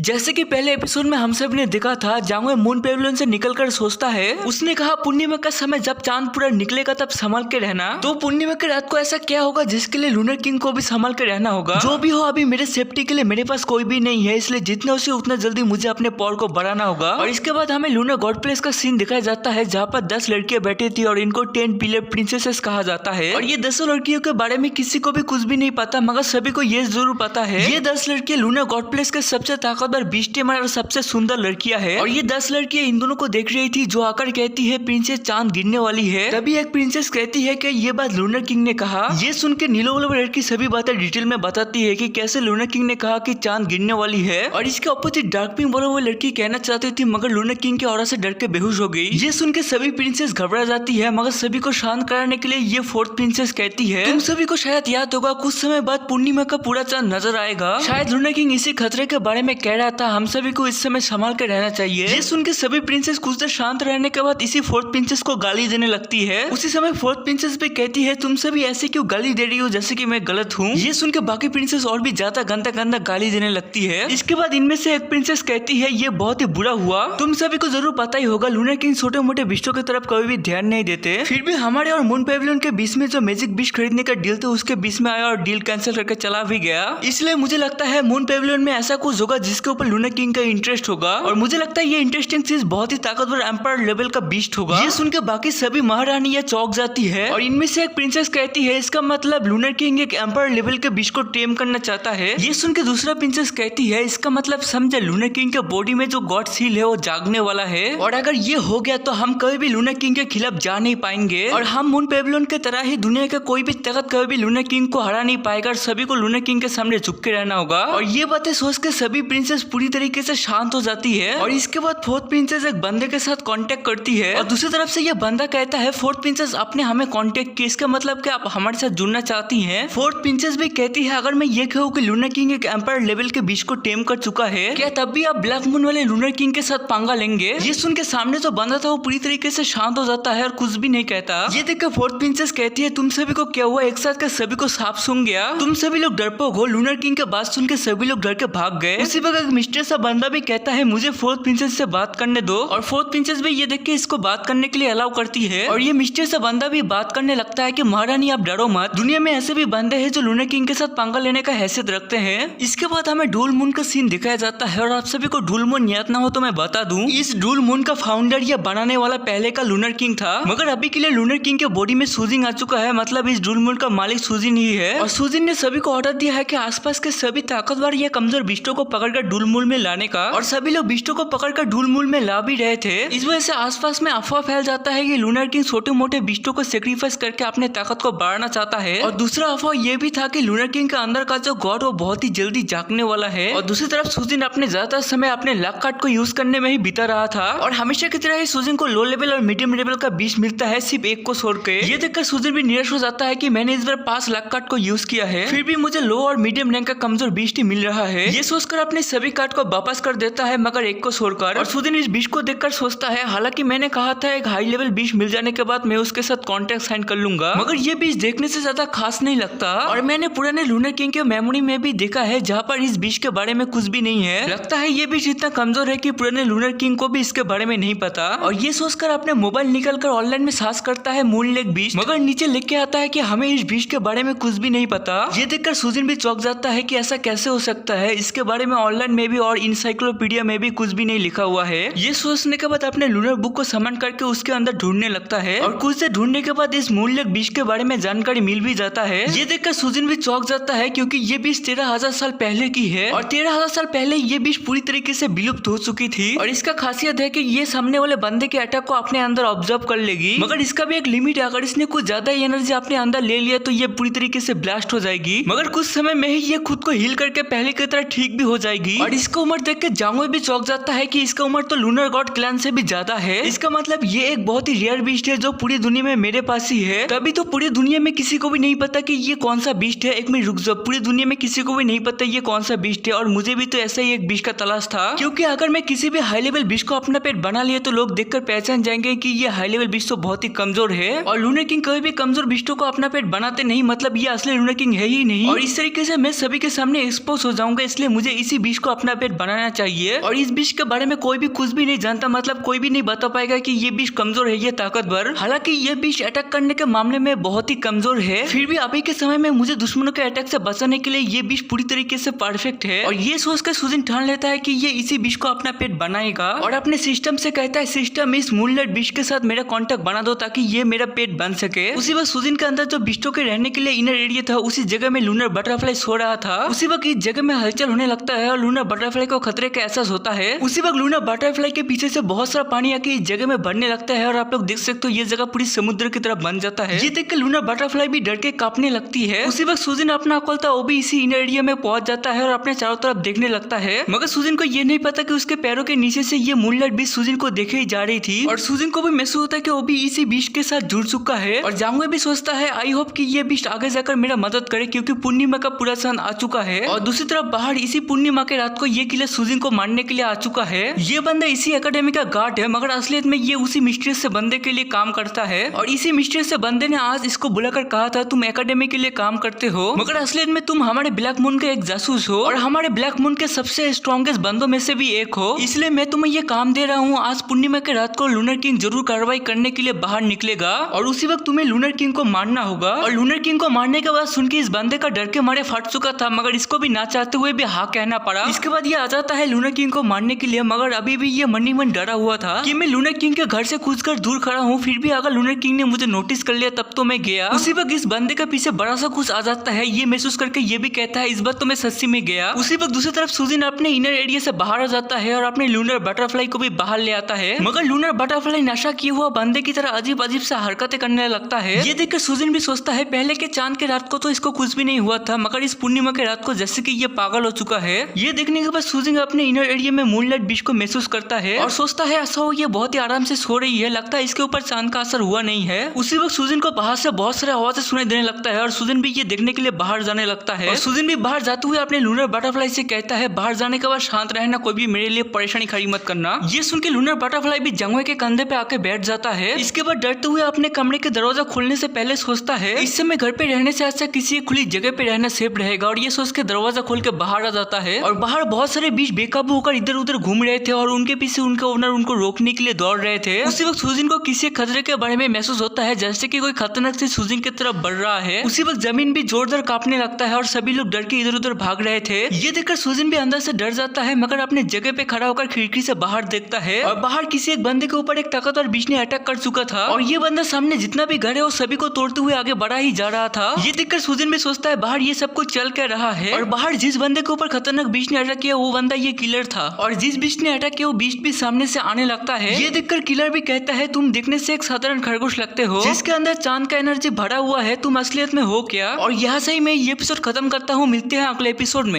जैसे कि पहले एपिसोड में हम सब ने देखा था, जांगवे मून पेविलियन से निकलकर सोचता है, उसने कहा पूर्णिमा का समय जब चांद पूरा निकलेगा तब संभल के रहना। तो पूर्णिमा की रात को ऐसा क्या होगा जिसके लिए लूनर किंग को भी संभल के रहना होगा। जो भी हो, अभी मेरे सेफ्टी के लिए मेरे पास कोई भी नहीं है, इसलिए जितना उसे उतना जल्दी मुझे अपने पावर को बढ़ाना होगा। और इसके बाद हमें लूनर गॉड प्लेस का सीन दिखाया जाता है, जहाँ पर 10 लड़कियां बैठी थी और इनको 10 पिलर प्रिंसेसेस कहा जाता है। और ये 10 लड़कियों के बारे में किसी को भी कुछ भी नहीं पता, मगर सभी को ये जरूर पता है ये 10 लड़कियां लूनर गॉड प्लेस के सबसे ताकतवर बीस्टेमर और सबसे सुंदर लड़कियां है। और ये 10 लड़कियां इन दोनों को देख रही थी, जो आकर कहती है प्रिंसेस चांद गिरने वाली है। तभी एक प्रिंसेस कहती है कि ये बात लूनर किंग ने कहा। ये सुन के नीलो वाला लड़की सभी बातें डिटेल में बताती है कि कैसे लूनर किंग ने कहा कि चांद गिरने वाली है। और इसके अपोजिट डार्क पिंक बोलो वो लड़की कहना चाहती थी, मगर लूनर किंग के ऑरा से डर के बेहोश हो गई। ये सुन के सभी प्रिंसेस घबरा जाती है, मगर सभी को शांत कराने के लिए ये फोर्थ प्रिंसेस कहती है, तुम सभी को शायद याद होगा कुछ समय बाद पूर्णिमा का पूरा चांद नजर आएगा। शायद लूनर किंग इसी खतरे के बारे में कह रहा था, हम सभी को इस समय संभाल के रहना चाहिए। ये सुन के सभी प्रिंसेस कुछ देर शांत रहने के बाद इसी फोर्थ प्रिंसेस को गाली देने लगती है। उसी समय फोर्थ प्रिंसेस भी कहती है, तुम सभी ऐसे क्यों गाली दे रही हो जैसे कि मैं गलत हूँ। ये सुन के बाकी प्रिंसेस और भी ज्यादा गंदा गंदा गाली देने लगती है। इसके बाद इनमें से एक प्रिंसेस कहती है, ये बहुत ही बुरा हुआ। तुम सभी को जरूर पता ही होगा लूनर किंग छोटे मोटे बिस्टों की तरफ कभी भी ध्यान नहीं देते। फिर भी हमारे और मून पेविलियन के बीच में जो मैजिक बिस्ट खरीदने का डील था, उसके बीच में आया और डील कैंसिल करके चला भी गया। इसलिए मुझे लगता है मून पेविलियन में ऐसा कुछ होगा जिसके ऊपर लूनर किंग का इंटरेस्ट होगा। और मुझे लगता है ये इंटरेस्टिंग चीज बहुत ही ताकतवर एम्पायर लेवल का बीस्ट होगा। ये सुन के बाकी सभी महारानी चौंक जाती है। और इनमें से एक प्रिंसेस कहती है, इसका मतलब लूनर किंग एक एम्पायर लेवल के बीस्ट को टेम करना चाहता है। ये सुन के दूसरा प्रिंसेस कहती है, इसका मतलब समझे लूनर किंग के बॉडी में जो गॉड सील है वो जागने वाला है। और अगर ये हो गया तो हम कभी भी लूनर किंग के खिलाफ जा नहीं पाएंगे। और हम मून पेविलियन के तरह ही दुनिया का कोई भी ताकत कभी भी लूनर किंग को हरा नहीं पाएगा। और सभी को लूनर किंग के सामने झुक के रहना होगा। और ये बातें सोच के सभी प्रिंसेस पूरी तरीके से शांत हो जाती है। और इसके बाद फोर्थ प्रिंसेस एक बंदे के साथ कांटेक्ट करती है। और दूसरी तरफ से ये बंदा कहता है, फोर्थ प्रिंसेस आपने हमें कांटेक्ट किया, इसका मतलब कि आप हमारे साथ जुड़ना चाहती हैं। फोर्थ प्रिंसेस भी कहती है, अगर मैं ये कहूँ कि लूनर किंग एक एम्पायर लेवल के बीच को टेम कर चुका है, क्या तब भी आप ब्लैक मून वाले लूनर किंग के साथ पंगा लेंगे। ये सुन के सामने जो बंदा था वो पूरी तरीके से शांत हो जाता है और कुछ भी नहीं कहता। ये देखकर फोर्थ प्रिंसेस कहती है, तुम सभी को क्या हुआ, एक साथ के सभी को सांप सूंघ गया, तुम सभी लोग डरपोक हो। लूनर किंग के बात सुन के सभी लोग डर के भाग गए। उसी वक्त एक मिस्टर सा बंदा भी कहता है, मुझे फोर्थ प्रिंसेस से बात करने दो। और फोर्थ प्रिंसेस भी ये देख के इसको बात करने के लिए अलाउ करती है। और ये मिस्टर सा बंदा भी बात करने लगता है कि महारानी आप डरो मत, दुनिया में ऐसे भी बंदे हैं जो लूनर किंग के साथ पंगा लेने का हैसियत रखते हैं। इसके बाद हमें डूल मून का सीन दिखाया जाता है। और आप सभी को डूल मून याद ना हो तो मैं बता दूं, इस डूल मून का फाउंडर या बनाने वाला पहले का लूनर किंग था, मगर अभी के लिए लूनर किंग के बॉडी में सूजिंग आ चुका है। मतलब इस डूल मून का मालिक सूजिन ही है। और सूजिन ने सभी को ऑर्डर दिया है कि आसपास के सभी ताकतवर या कमजोर बिस्टों को पकड़कर डूल मून में लाने का। और सभी लोग बिस्टों को पकड़कर डूल मून में ला भी रहे थे। इस वजह से आसपास में अफवाह फैल जाता है कि लूनर किंग छोटे मोटे बिस्टों को सेक्रीफाइस करके अपने ताकत को बढ़ाना चाहता है। और दूसरा अफवाह ये भी था कि लूनर किंग के अंदर का जो गॉड वो बहुत ही जल्दी जागने वाला है। और दूसरी तरफ सूजिन अपने ज्यादातर समय अपने लक कार्ड को यूज करने में ही बिता रहा था। और हमेशा की तरह ही सूजिन को लो लेवल और मीडियम लेवल का बीस्ट मिलता है, सिर्फ एक को छोड़ के। ये देखकर सूजिन भी निराश हो जाता है कि मैंने इस बार 5 लक कार्ड को यूज किया है, फिर भी मुझे लो और मीडियम रैंक का कमजोर बीस्ट ही मिल रहा है। ये सोचकर अपने सभी कार्ड को वापस कर देता है, मगर एक को छोड़कर। और सूजिन इस बीस्ट को देखकर सोचता है, हालांकि मैंने कहा था एक हाई लेवल बीस्ट मिल जाने के बाद मैं उसके साथ कॉन्ट्रैक्ट साइन कर लूंगा, मगर ये बीस्ट देखने से ज्यादा खास नहीं लगता। और मैंने पुराने लूनर किंग के मेमोरी में भी देखा है, जहाँ पर इस बीस्ट के बारे में कुछ भी नहीं है। लगता है ये बीस्ट इतना कमजोर है कि पुराने लूनर किंग को भी इसके बारे में नहीं पता। और ये सोचकर अपने मोबाइल निकलकर ऑनलाइन में सर्च करता है मून लेक बीस्ट, मगर नीचे लिख के आता है कि हमें इस बीस्ट के बारे में कुछ भी नहीं पता। ये देखकर सूजिन भी चौंक जाता है कि ऐसा कैसे हो सकता है, इसके बारे में ऑनलाइन में भी और इंसाइक्लोपीडिया में भी कुछ भी नहीं लिखा हुआ है। ये सोचने के बाद अपने लूनर बुक को समन करके उसके अंदर ढूंढने लगता है। और कुछ देर ढूंढने के बाद इस मून लेक बीस्ट के बारे में जानकारी मिल भी जाता है। ये देखकर सूजिन भी चौंक जाता है, क्योंकि ये बीस्ट 13,000 साल पहले की है। और 13,000 साल पहले ये बीस्ट पूरी तरीके से विलुप्त हो चुकी थी। और इसका खासियत है कि ये सामने वाले बंदे के अटैक को अपने अंदर ऑब्जर्व कर लेगी, मगर इसका भी एक लिमिट है। अगर इसने कुछ ज्यादा एनर्जी अपने अंदर ले लिया तो ये पूरी तरीके से ब्लास्ट हो जाएगी, मगर कुछ समय में ही ये खुद को हील करके पहले की तरह ठीक भी हो जाएगी। और इसका उम्र देख के जांगवे भी चौंक जाता है कि इसका उम्र तो लूनर गॉड क्लैन से भी ज्यादा है। इसका मतलब ये एक बहुत ही रेयर बीस्ट है जो पूरी दुनिया में मेरे पास ही है। तभी तो पूरी दुनिया में किसी को भी नहीं पता कि ये कौन सा बीस्ट है। एक मिनट रुक जाओ, पूरी दुनिया में किसी को भी नहीं पता ये कौन सा बीस्ट है। और मुझे भी तो ऐसा ही एक बीस्ट का तलाश था, क्योंकि अगर मैं किसी भी हाई लेवल बीस्ट को अपना पेट बना लिया तो लोग देखकर पहचान जाएंगे कि ये हाई लेवल बीस्ट तो बहुत ही कमजोर है। और लूनर किंग कभी भी कमजोर बीस्टों को अपना पेट बनाते नहीं, मतलब ये असली लूनर किंग है ही नहीं। और इस तरीके से मैं सभी के सामने एक्सपोज हो जाऊंगा, इसलिए मुझे इसी बीस्ट को अपना पेट बनाना चाहिए। और इस विष के बारे में कोई भी कुछ भी नहीं जानता, मतलब कोई भी नहीं बता पाएगा कि ये विष कमजोर है, ये ताकतवर। हालांकि ये विष अटैक करने के मामले में बहुत ही कमजोर है, फिर भी अभी के समय में मुझे दुश्मनों के अटैक से बचाने के लिए ये विष पूरी तरीके से परफेक्ट है। और ये सोचकर सुजिन ठान लेता है कि ये इसी विष को अपना पेट बनाएगा और अपने सिस्टम से कहता है, सिस्टम इस मूनलाइट विष के साथ मेरा कॉन्टेक्ट बना दो ताकि ये मेरा पेट बन सके। उसी वक्त सुजिन के अंदर जो बिस्टों के रहने के लिए इनर एरिया था, उसी जगह में लूनर बटरफ्लाई सो रहा था। उसी वक्त इस जगह में हलचल होने लगता है और लूनर बटरफ्लाई को खतरे का एहसास होता है। उसी वक्त लूनर बटरफ्लाई के पीछे से बहुत सारा पानी आके इस जगह में भरने लगता है और आप लोग देख सकते हो ये जगह पूरी समुद्र की तरफ बन जाता है। ये देख के लूनर बटरफ्लाई भी डर के कांपने लगती है। उसी वक्त सुजिन अपना खोलता वो भी इसी इनर एरिया में पहुंच जाता है और अपने चारों तरफ देखने लगता है, मगर सुजिन को ये नहीं पता कि उसके पैरों के नीचे से ये मूनलाइट बीच सुजिन को देखे ही जा रही थी। और सुजिन को भी महसूस होता है कि वो भी इसी बीच के साथ जुड़ चुका है। और जांगवे भी सोचता है, आई होप कि ये बीच आगे जाकर मेरा मदद करे क्योंकि पूर्णिमा का पूरा सन आ चुका है। और दूसरी तरफ बाहर इसी पूर्णिमा के रात को ये किलर सुजिन को मारने के लिए आ चुका है। ये बंदा इसी एकेडमी का गार्ड है, मगर असलियत में ये उसी मिस्ट्रियस से बंदे के लिए काम करता है। और इसी मिस्ट्रियस से बंदे ने आज इसको बुलाकर कहा था, तुम एकेडमी के लिए काम करते हो, मगर असलियत में तुम हमारे ब्लैक मून के एक जासूस हो और हमारे ब्लैक मून के सबसे स्ट्रॉन्गेस्ट बंदों में से भी एक हो, इसलिए मैं तुम्हें ये काम दे रहा हूँ। आज पूर्णिमा के रात को लूनर किंग जरूर कार्रवाई करने के लिए बाहर निकलेगा और उसी वक्त तुम्हें लूनर किंग को मारना होगा। और लूनर किंग को मारने के बाद सुन के इस बंदे का डर के मारे फट चुका था, मगर इसको भी ना चाहते हुए भी हाँ कहना पड़ा। इसके बाद ये आ जाता है लूनर किंग को मारने के लिए, मगर अभी भी ये मन ही मन डरा हुआ था कि मैं लूनर किंग के घर से कूदकर दूर खड़ा हूँ, फिर भी अगर लूनर किंग ने मुझे नोटिस कर लिया तब तो मैं गया। उसी वक्त इस बंदे के पीछे बड़ा सा कुछ आ जाता है, ये महसूस करके ये भी कहता है, इस बार तो मैं सच्ची में गया। उसी वक्त दूसरी तरफ सुजिन अपने इनर एरिया से बाहर आ जाता है और अपने लूनर बटरफ्लाई को भी बाहर ले आता है, मगर लूनर बटरफ्लाई नशा किए हुआ बंदे की तरह अजीब अजीब सा हरकतें करने लगता है। ये देखकर सुजिन भी सोचता है, पहले के चांद के रात को तो इसको कुछ भी नहीं हुआ था, मगर इस पूर्णिमा के रात को जैसे कि ये पागल हो चुका है। ये देखने के बाद सुजिन अपने इनर एरिया में मूनलाइट बीच को महसूस करता है और सोचता है, ऐसा हो ये बहुत ही आराम से सो रही है, लगता है इसके ऊपर चांद का असर हुआ नहीं है। उसी वक्त सुजिन को बाहर से बहुत सारे आवाजें सुनाई देने लगता है और सुजिन भी ये देखने के लिए बाहर जाने लगता है। और सुजिन भी बाहर जाते हुए अपने लूनर बटरफ्लाई से कहता है, बाहर जाने के बाद शांत रहना, कोई भी मेरे लिए परेशानी खड़ी मत करना। ये सुन के लूनर बटरफ्लाई भी जांगवे के कंधे पे आके बैठ जाता है। इसके बाद डरते हुए अपने कमरे के दरवाजा खोलने से पहले सोचता है, इस समय घर पे रहने से अच्छा किसी खुली जगह पे रहना सेफ रहेगा। और ये सोच के दरवाजा खोल के बाहर आ जाता है और बाहर बहुत सारे बीच बेकाबू होकर इधर उधर घूम रहे थे और उनके पीछे उनके ओनर उनको रोकने के लिए दौड़ रहे थे। उसी वक्त सुजिन को किसी खतरे के बारे में महसूस होता है, जैसे कि कोई खतरनाक से सुजिन की तरफ बढ़ रहा है। उसी वक्त जमीन भी जोरदार कांपने लगता है और सभी लोग डर के इधर उधर भाग रहे थे। ये देखकर सुजिन भी अंदर से डर जाता है, मगर अपने जगह पे खड़ा होकर खिड़की से बाहर देखता है और बाहर किसी एक बंदे के ऊपर एक ताकतवर बीच ने अटैक कर चुका था और ये बंदा सामने जितना भी घर है वो सभी को तोड़ते हुए आगे बढ़ा ही जा रहा था। ये देखकर सुजिन भी सोचता है, बाहर ये सब कुछ चल क्या रहा है। और बाहर जिस बंदे के ऊपर खतरनाक बीच ने अटैक किया वो बंदा ये किलर था और जिस बीच ने अटैक किया वो बीच भी सामने से आने लगता है। ये देखकर किलर भी कहता है, तुम देखने से एक साधारण खरगोश लगते हो जिसके अंदर चांद का एनर्जी भरा हुआ है, तुम असलियत में हो क्या। और यहाँ से ही मैं ये एपिसोड खत्म करता हूँ, मिलते हैं अगले एपिसोड में।